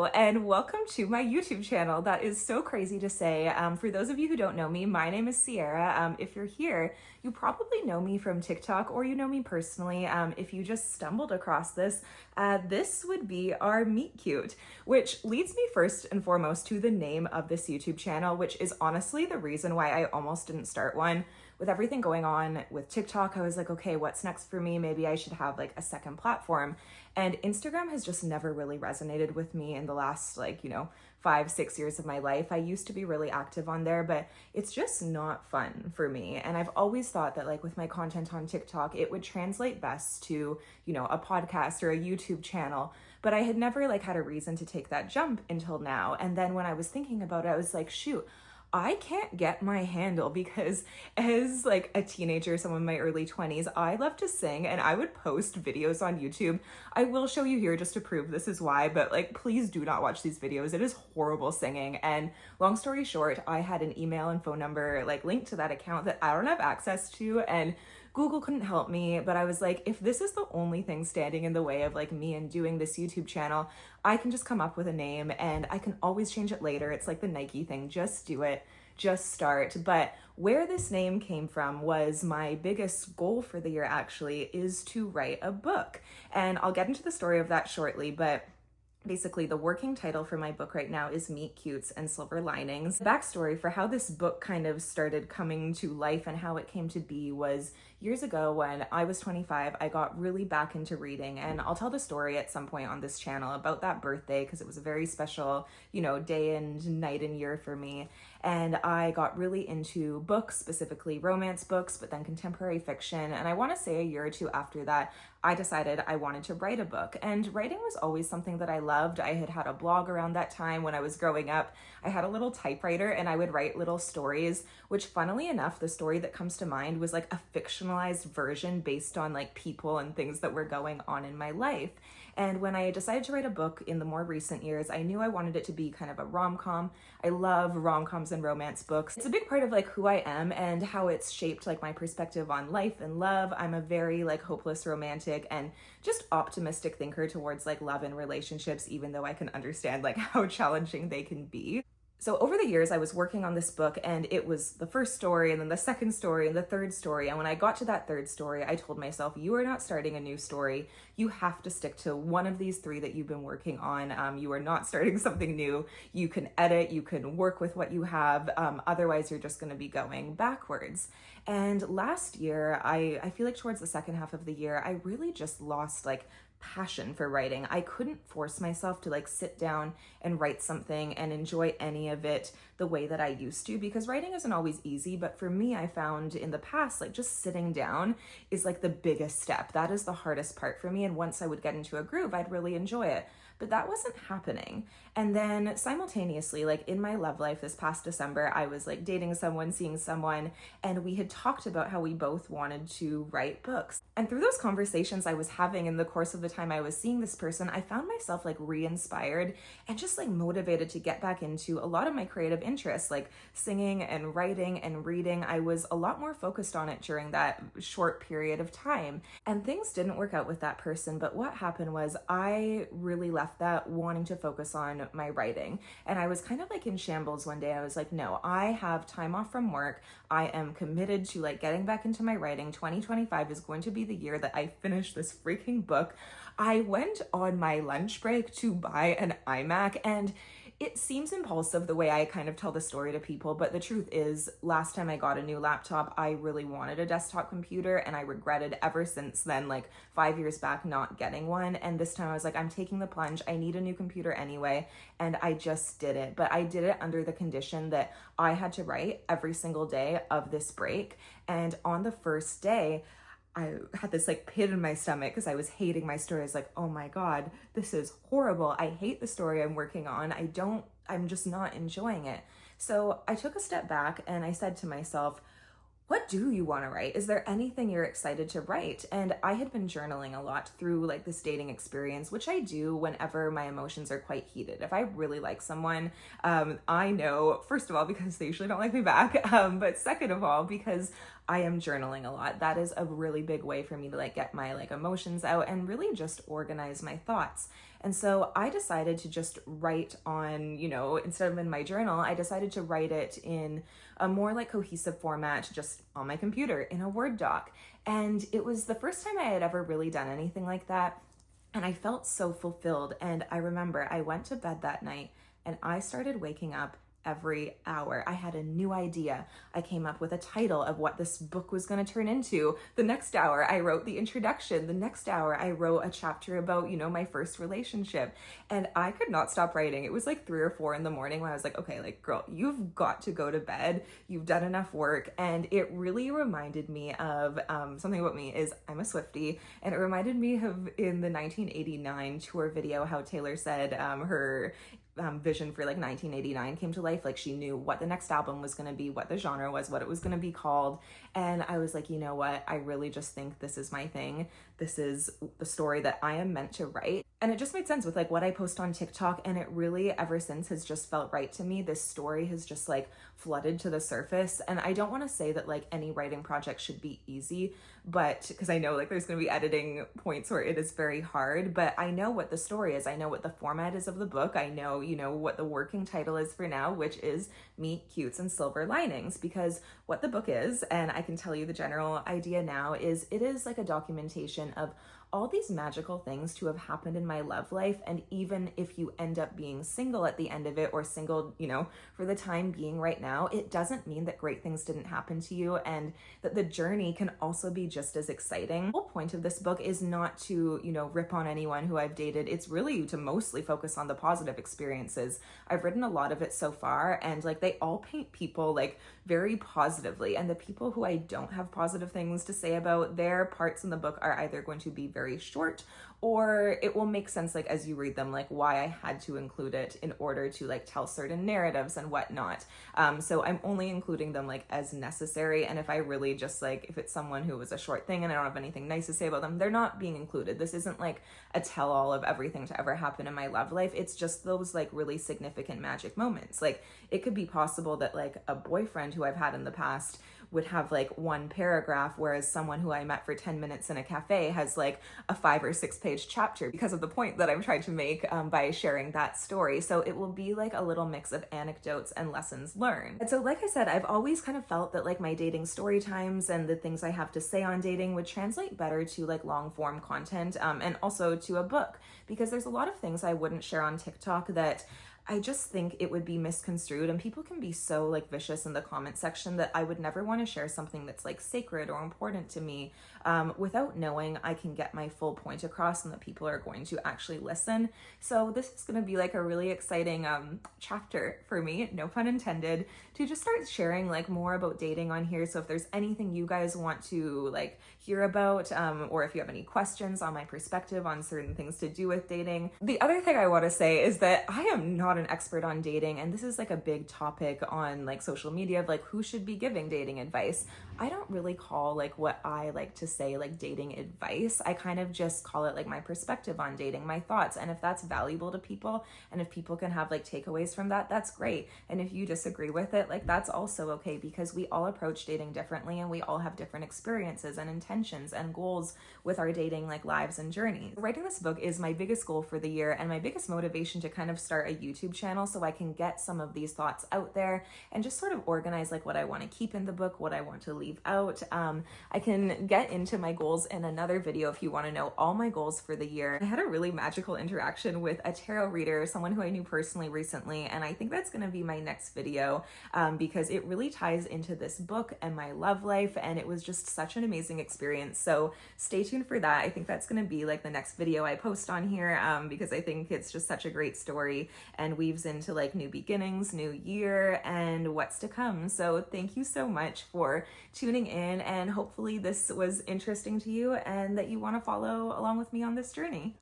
Hello and welcome to my YouTube channel. That is so crazy to say. For those of you who don't know me, my name is Sierra. If you're here, you probably know me from TikTok or you know me personally. If you just stumbled across this, this would be our Meet Cute, which leads me first and foremost to the name of this YouTube channel, which is honestly the reason why I almost didn't start one. With everything going on with TikTok, I was like, okay, what's next for me? Maybe I should have like a second platform. And Instagram has just never really resonated with me in the last 5-6 years of my life. I used to be really active on there, but it's just not fun for me. And I've always thought that like with my content on TikTok, it would translate best to, a podcast or a YouTube channel. But I had never had a reason to take that jump until now. And then when I was thinking about it, I was like, shoot, I can't get my handle because as a teenager, someone in my early 20s, I love to sing and I would post videos on YouTube. I will show you here just to prove this is why, but please do not watch these videos. It is horrible singing. And long story short, I had an email and phone number linked to that account that I don't have access to, and Google couldn't help me, but I was like, if this is the only thing standing in the way of me and doing this YouTube channel, I can just come up with a name and I can always change it later. It's like the Nike thing, just do it, just start. But where this name came from was my biggest goal for the year actually is to write a book. And I'll get into the story of that shortly, but basically, the working title for my book right now is Meet Cutes and Silver Linings. The backstory for how this book kind of started coming to life and how it came to be was years ago when I was 25, I got really back into reading. And I'll tell the story at some point on this channel about that birthday because it was a very special, day and night and year for me. And I got really into books, specifically romance books, but then contemporary fiction. And I want to say a year or two after that, I decided I wanted to write a book. And writing was always something that I loved. I had a blog around that time when I was growing up. I had a little typewriter and I would write little stories, which funnily enough, the story that comes to mind was a fictionalized version based on people and things that were going on in my life. And when I decided to write a book in the more recent years, I knew I wanted it to be kind of a rom-com. I love rom-coms and romance books. It's a big part of who I am and how it's shaped my perspective on life and love. I'm a very hopeless romantic and just optimistic thinker towards love and relationships, even though I can understand how challenging they can be. So over the years, I was working on this book and it was the first story and then the second story and the third story. And when I got to that third story, I told myself, you are not starting a new story. You have to stick to one of these three that you've been working on. You are not starting something new. You can edit, you can work with what you have. Otherwise, you're just going to be going backwards. And last year, I feel towards the second half of the year, I really just lost passion for writing. I couldn't force myself to sit down and write something and enjoy any of it the way that I used to, because writing isn't always easy. But for me, I found in the past, just sitting down is the biggest step. That is the hardest part for me. And once I would get into a groove, I'd really enjoy it. But that wasn't happening. And then simultaneously, in my love life this past December, I was dating someone, seeing someone, and we had talked about how we both wanted to write books. And through those conversations I was having in the course of the time I was seeing this person, I found myself re-inspired and just motivated to get back into a lot of my creative interests, singing and writing and reading. I was a lot more focused on it during that short period of time. And things didn't work out with that person, but what happened was I really left that wanting to focus on my writing. And I was kind of in shambles one day. I was like, no, I have time off from work. I am committed to getting back into my writing. 2025 is going to be the year that I finish this freaking book. I went on my lunch break to buy an iMac, and it seems impulsive the way I kind of tell the story to people, but the truth is, last time I got a new laptop, I really wanted a desktop computer, and I regretted ever since then, 5 years back, not getting one. And this time I was like, I'm taking the plunge. I need a new computer anyway, and I just did it. But I did it under the condition that I had to write every single day of this break. And on the first day, I had this pit in my stomach because I was hating my story. I was like, oh my God, this is horrible. I hate the story I'm working on. I'm just not enjoying it. So I took a step back and I said to myself, what do you want to write? Is there anything you're excited to write? And I had been journaling a lot through this dating experience, which I do whenever my emotions are quite heated. If I really like someone, I know, first of all, because they usually don't like me back, but second of all, because I am journaling a lot. That is a really big way for me to get my emotions out and really just organize my thoughts. And so I decided to just write on, instead of in my journal, I decided to write it in a more like cohesive format just on my computer in a Word doc. And it was the first time I had ever really done anything like that. And I felt so fulfilled. And I remember I went to bed that night and I started waking up every hour. I had a new idea. I came up with a title of what this book was going to turn into. The next hour, I wrote the introduction. The next hour, I wrote a chapter about, my first relationship. And I could not stop writing. It was like 3 or 4 in the morning when I was like, okay, like, girl, you've got to go to bed. You've done enough work. And it really reminded me of something about me is I'm a Swiftie. And it reminded me of in the 1989 tour video, how Taylor said her vision for like 1989 came to life. Like she knew what the next album was going to be, what the genre was, what it was going to be called. And I was like, you know what? I really just think this is my thing. This is the story that I am meant to write. And it just made sense with like what I post on TikTok. And it really ever since has just felt right to me. This story has just like flooded to the surface. And I don't want to say that like any writing project should be easy, but because I know like there's going to be editing points where it is very hard, but I know what the story is. I know what the format is of the book. I know, what the working title is for now, which is Meet Cutes and Silver Linings, because what the book is, and I can tell you the general idea now, is it is like a documentation of all these magical things to have happened in my love life. And even if you end up being single at the end of it, or single, for the time being right now, it doesn't mean that great things didn't happen to you and that the journey can also be just as exciting. The whole point of this book is not to, rip on anyone who I've dated. It's really to mostly focus on the positive experiences. I've written a lot of it so far, and like they all paint people like very positively. And the people who I don't have positive things to say about, their parts in the book are either going to be very short, or it will make sense like as you read them, like why I had to include it in order to like tell certain narratives and whatnot. So I'm only including them like as necessary. And if I really just like, if it's someone who was a short thing and I don't have anything nice to say about them, they're not being included. This isn't like a tell-all of everything to ever happen in my love life. It's just those like really significant magic moments. Like it could be possible that like a boyfriend who I've had in the past would have like one paragraph, whereas someone who I met for 10 minutes in a cafe has like a 5 or 6 page chapter, because of the point that I'm trying to make by sharing that story. So it will be like a little mix of anecdotes and lessons learned. And so like I said, I've always kind of felt that like my dating story times and the things I have to say on dating would translate better to like long form content, and also to a book, because there's a lot of things I wouldn't share on TikTok that I just think it would be misconstrued, and people can be so like vicious in the comment section that I would never want to share something that's like sacred or important to me without knowing I can get my full point across and that people are going to actually listen. So this is going to be like a really exciting chapter for me, no pun intended, to just start sharing like more about dating on here. So if there's anything you guys want to like hear about, or if you have any questions on my perspective on certain things to do with dating. The other thing I want to say is that I am not an expert on dating, and this is like a big topic on like social media of like who should be giving dating advice. I don't really call like what I like to say like dating advice. I kind of just call it like my perspective on dating, my thoughts, and if that's valuable to people and if people can have like takeaways from that, that's great. And if you disagree with it, like that's also okay, because we all approach dating differently and we all have different experiences and intentions and goals with our dating like lives and journeys. Writing this book is my biggest goal for the year and my biggest motivation to kind of start a YouTube channel so I can get some of these thoughts out there and just sort of organize like what I want to keep in the book, what I want to leave out. I can get into my goals in another video if you want to know all my goals for the year. I had a really magical interaction with a tarot reader, someone who I knew personally recently, and I think that's going to be my next video because it really ties into this book and my love life, and it was just such an amazing experience. So stay tuned for that. I think that's going to be like the next video I post on here because I think it's just such a great story and weaves into like new beginnings, new year, and what's to come. So thank you so much for tuning in, and hopefully this was interesting to you and that you want to follow along with me on this journey.